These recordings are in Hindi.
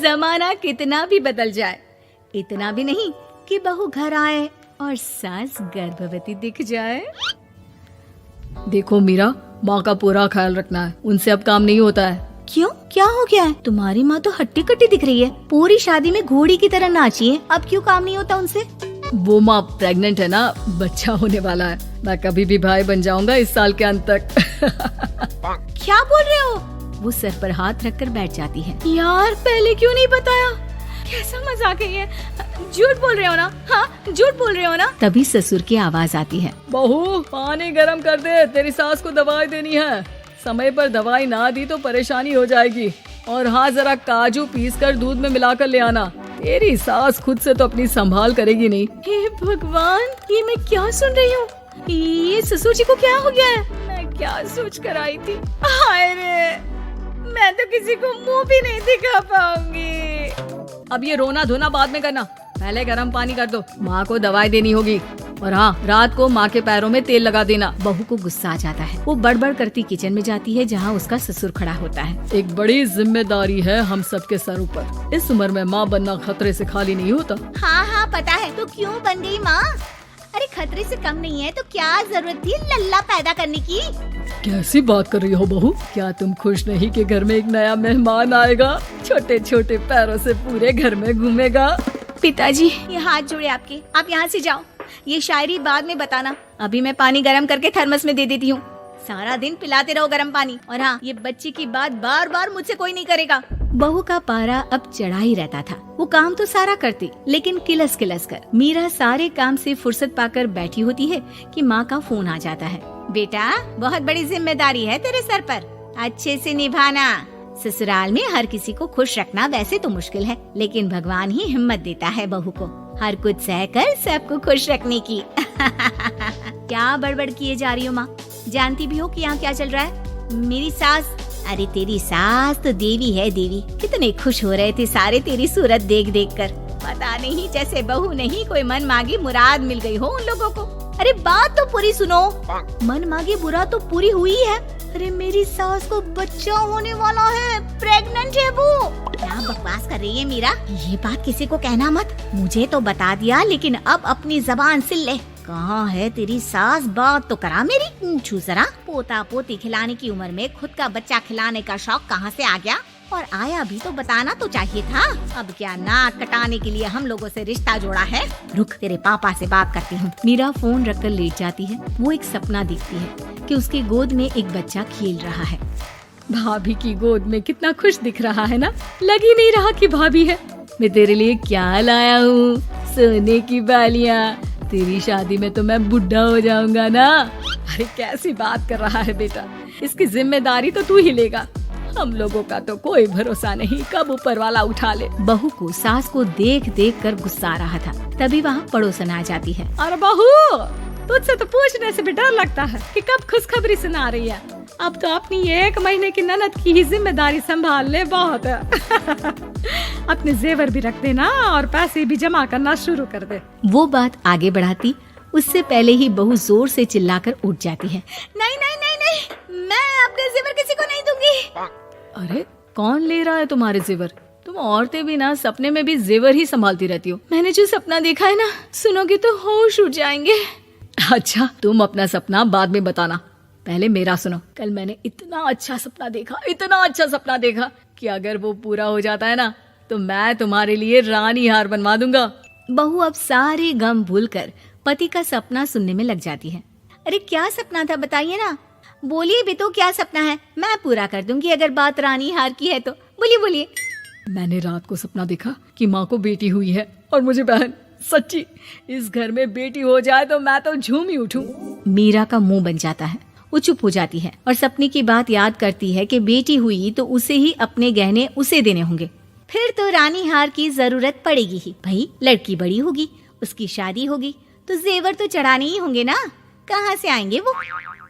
जमाना कितना भी बदल जाए, इतना भी नहीं कि बहू घर आए और सास गर्भवती दिख जाए। देखो मीरा, माँ का पूरा ख्याल रखना है, उनसे अब काम नहीं होता है। क्यों, क्या हो गया है? तुम्हारी माँ तो हट्टी कट्टी दिख रही है, पूरी शादी में घोड़ी की तरह नाची है, अब क्यों काम नहीं होता उनसे? वो माँ प्रेग्नेंट है ना, बच्चा होने वाला है। मैं कभी भी भाई बन जाऊंगा इस साल के अंत तक। क्या बोल रहे हो? वो सर पर हाथ रखकर बैठ जाती है। यार पहले क्यों नहीं बताया? कैसा मजाक है ये? झूठ बोल रहे हो ना? हाँ, झूठ बोल रहे हो ना? तभी ससुर की आवाज आती है। बहू पानी गरम कर दे, तेरी सास को दवाई देनी है। समय पर दवाई ना दी तो परेशानी हो जाएगी। और हाँ, जरा काजू पीस कर दूध में मिलाकर ले आना, तेरी सास खुद से तो अपनी संभाल करेगी नहीं। हे भगवान, ये मैं क्या सुन रही हूँ? ये ससुर जी को क्या हो गया है? मैं क्या सोच कर आई थी? हाय रे, मैं तो किसी को मुंह भी नहीं दिखा पाऊंगी। अब ये रोना धोना बाद में करना, पहले गर्म पानी कर दो, माँ को दवाई देनी होगी। और हाँ, रात को माँ के पैरों में तेल लगा देना। बहू को गुस्सा आ जाता है, वो बड़बड़ करती किचन में जाती है जहाँ उसका ससुर खड़ा होता है। एक बड़ी जिम्मेदारी है हम सबके सर ऊपर। इस उम्र में माँ बनना खतरे से खाली नहीं होता। हाँ हाँ पता है, तो क्यों बन गई माँ? अरे खतरे से कम नहीं है तो क्या जरूरत थी लल्ला पैदा करने की? कैसी बात कर रही हो बहू? क्या तुम खुश नहीं कि घर में एक नया मेहमान आएगा, छोटे छोटे पैरों से पूरे घर में घूमेगा? पिताजी, ये हाथ जोड़े आपके, आप यहाँ से जाओ। ये शायरी बाद में बताना, अभी मैं पानी गरम करके थर्मस में दे देती हूँ। सारा दिन पिलाते रहो गरम पानी। और हाँ, ये बच्चे की बात बार बार मुझसे कोई नहीं करेगा। बहू का पारा अब चढ़ा ही रहता था। वो काम तो सारा करती, लेकिन किलस किलस कर। मीरा सारे काम से फुर्सत पाकर बैठी होती है कि माँ का फोन आ जाता है। बेटा, बहुत बड़ी जिम्मेदारी है तेरे सर पर, अच्छे से निभाना। ससुराल में हर किसी को खुश रखना वैसे तो मुश्किल है, लेकिन भगवान ही हिम्मत देता है बहू को हर कुछ सहकर सबको खुश रखने की। क्या बड़बड़ किए जा रही हो माँ? जानती भी हो कि यहाँ क्या चल रहा है? मेरी सास, अरे तेरी सास तो देवी है देवी। कितने खुश हो रहे थे सारे तेरी सूरत देख देख कर। पता नहीं जैसे बहू नहीं कोई मन मांगी मुराद मिल गई हो उन लोगों को। अरे बात तो पूरी सुनो। मन मांगी मुराद तो पूरी हुई है। अरे मेरी सास को बच्चा होने वाला है, प्रेग्नेंट है वो। क्या बकवास कर रही है मीरा? ये बात किसी को कहना मत। मुझे तो बता दिया, लेकिन अब अपनी जबान सिल ले। कहाँ है तेरी सास? बात तो करा मेरी। पूछू जरा, पोता पोती खिलाने की उम्र में खुद का बच्चा खिलाने का शौक कहाँ से आ गया? और आया भी तो बताना तो चाहिए था। अब क्या नाक कटाने के लिए हम लोगों से रिश्ता जोड़ा है? रुक, तेरे पापा से बात करती हूँ। मीरा फोन रखकर लेट जाती है। वो एक सपना देखती है कि उसकी गोद में एक बच्चा खेल रहा है। भाभी की गोद में कितना खुश दिख रहा है ना, लग ही नहीं रहा कि भाभी है। मैं तेरे लिए क्या लाया हूँ, सोने की बालियाँ। तेरी शादी में तो मैं बुढ़ा हो जाऊंगा ना। अरे कैसी बात कर रहा है बेटा, इसकी जिम्मेदारी तो तू ही लेगा। हम लोगों का तो कोई भरोसा नहीं, कब ऊपर वाला उठा ले। बहू को सास को देख देख कर गुस्सा आ रहा था। तभी वहाँ पड़ोसन आ जाती है। अरे बहू, तुझसे तो पूछने से भी डर लगता है कि कब खुशखबरी सुना रही है। अब तो अपनी 1 महीने की ननद की ही जिम्मेदारी संभाल ले, बहुत है। अपने जेवर भी रख देना और पैसे भी जमा करना शुरू कर दे। वो बात आगे बढ़ाती उससे पहले ही बहू जोर से चिल्लाकर उठ जाती है। नहीं नहीं नहीं नहीं, मैं अपने जेवर किसी को नहीं दूंगी। अरे कौन ले रहा है तुम्हारे जेवर? तुम औरतें भी ना सपने में भी जेवर ही संभालती रहती हो। मैंने जो सपना देखा है ना, सुनोगे तो होश उड़ जाएंगे। अच्छा, तुम अपना सपना बाद में बताना, पहले मेरा सुनो। कल मैंने इतना अच्छा सपना देखा, इतना अच्छा सपना देखा कि अगर वो पूरा हो जाता है ना तो मैं तुम्हारे लिए रानी हार बनवा दूंगा। बहू अब सारे गम भूलकर पति का सपना सुनने में लग जाती है। अरे क्या सपना था, बताइए ना। बोलिए भी तो, क्या सपना है? मैं पूरा कर दूंगी अगर बात रानी हार की है तो। बोलिए बोलिए। मैंने रात को सपना देखा कि माँ को बेटी हुई है और मुझे बहन। सच्ची, इस घर में बेटी हो जाए तो मैं तो झूम ही उठूं। मीरा का मुंह बन जाता है। वो चुप हो जाती है और सपने की बात याद करती है कि बेटी हुई तो उसे ही अपने गहने उसे देने होंगे। फिर तो रानी हार की जरूरत पड़ेगी ही। भाई लड़की बड़ी होगी, उसकी शादी होगी तो जेवर तो चढ़ाने ही होंगे ना, कहाँ से आएंगे वो?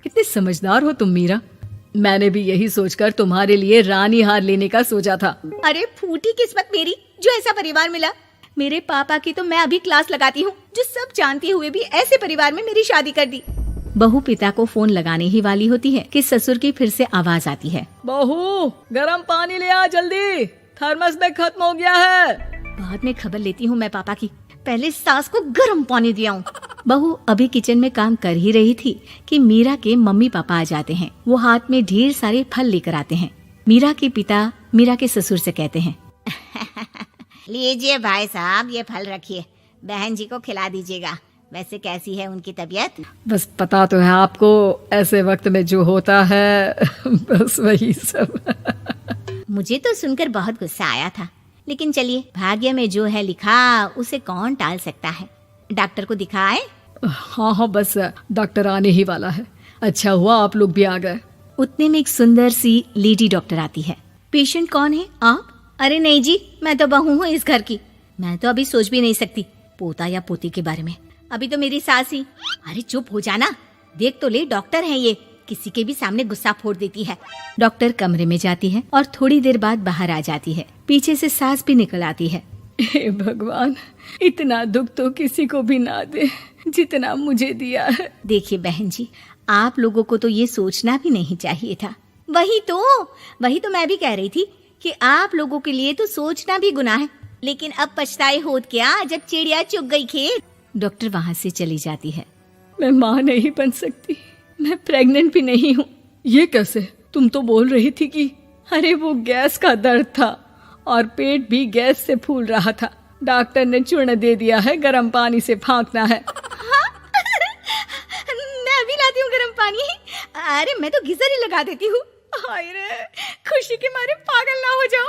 कितने समझदार हो तुम मीरा। मैंने भी यही सोचकर तुम्हारे लिए रानी हार लेने का सोचा था। अरे फूटी किस्मत मेरी जो ऐसा परिवार मिला। मेरे पापा की तो मैं अभी क्लास लगाती हूँ, जो सब जानते हुए भी ऐसे परिवार में मेरी शादी कर दी। बहू पिता को फोन लगाने ही वाली होती है कि ससुर की फिर से आवाज आती है। बहू, गरम पानी ले आ जल्दी। थर्मस में खत्म हो गया है। बाद में खबर लेती हूँ मैं पापा की, पहले सास को गर्म पानी दिया हूँ। बहू अभी किचन में काम कर ही रही थी कि मीरा के मम्मी पापा आ जाते हैं। वो हाथ में ढेर सारे फल लेकर आते हैं। मीरा के पिता मीरा के ससुर से कहते हैं, लीजिए भाई साहब, ये फल रखिए, बहन जी को खिला दीजिएगा। वैसे कैसी है उनकी तबीयत? बस पता तो है आपको, ऐसे वक्त में जो होता है बस वही सब। मुझे तो सुनकर बहुत गुस्सा आया था, लेकिन चलिए, भाग्य में जो है लिखा उसे कौन टाल सकता है। डॉक्टर को दिखाए? हाँ, बस डॉक्टर आने ही वाला है। अच्छा हुआ आप लोग भी आ गए। उतने में एक सुंदर सी लेडी डॉक्टर आती है। पेशेंट कौन है आप? अरे नहीं जी, मैं तो बहू हूँ इस घर की। मैं तो अभी सोच भी नहीं सकती पोता या पोती के बारे में। अभी तो मेरी सास ही। अरे चुप हो जाना, देख तो ले, डॉक्टर है ये, किसी के भी सामने गुस्सा फोड़ देती है। डॉक्टर कमरे में जाती है और थोड़ी देर बाद बाहर आ जाती है। पीछे से सास भी निकल आती है। हे भगवान, इतना दुख तो किसी को भी ना दे जितना मुझे दिया है। देखिए बहन जी, आप लोगों को तो ये सोचना भी नहीं चाहिए था। वही तो मैं भी कह रही थी कि आप लोगों के लिए तो सोचना भी गुनाह है, लेकिन अब पछताए होत क्या जब चिड़िया चुग गई खेत। डॉक्टर वहाँ से चली जाती है। मैं माँ नहीं बन सकती, मैं प्रेग्नेंट भी नहीं हूँ। ये कैसे? तुम तो बोल रही थी कि अरे वो गैस का दर्द था और पेट भी गैस से फूल रहा था। डॉक्टर ने चूर्ण दे दिया है, गर्म पानी से फाँकना है। हाँ? मैं अभी लाती हूँ गर्म पानी। अरे मैं तो गीजर ही लगा देती हूँ। हाय रे, खुशी के मारे पागल ना हो जाओ।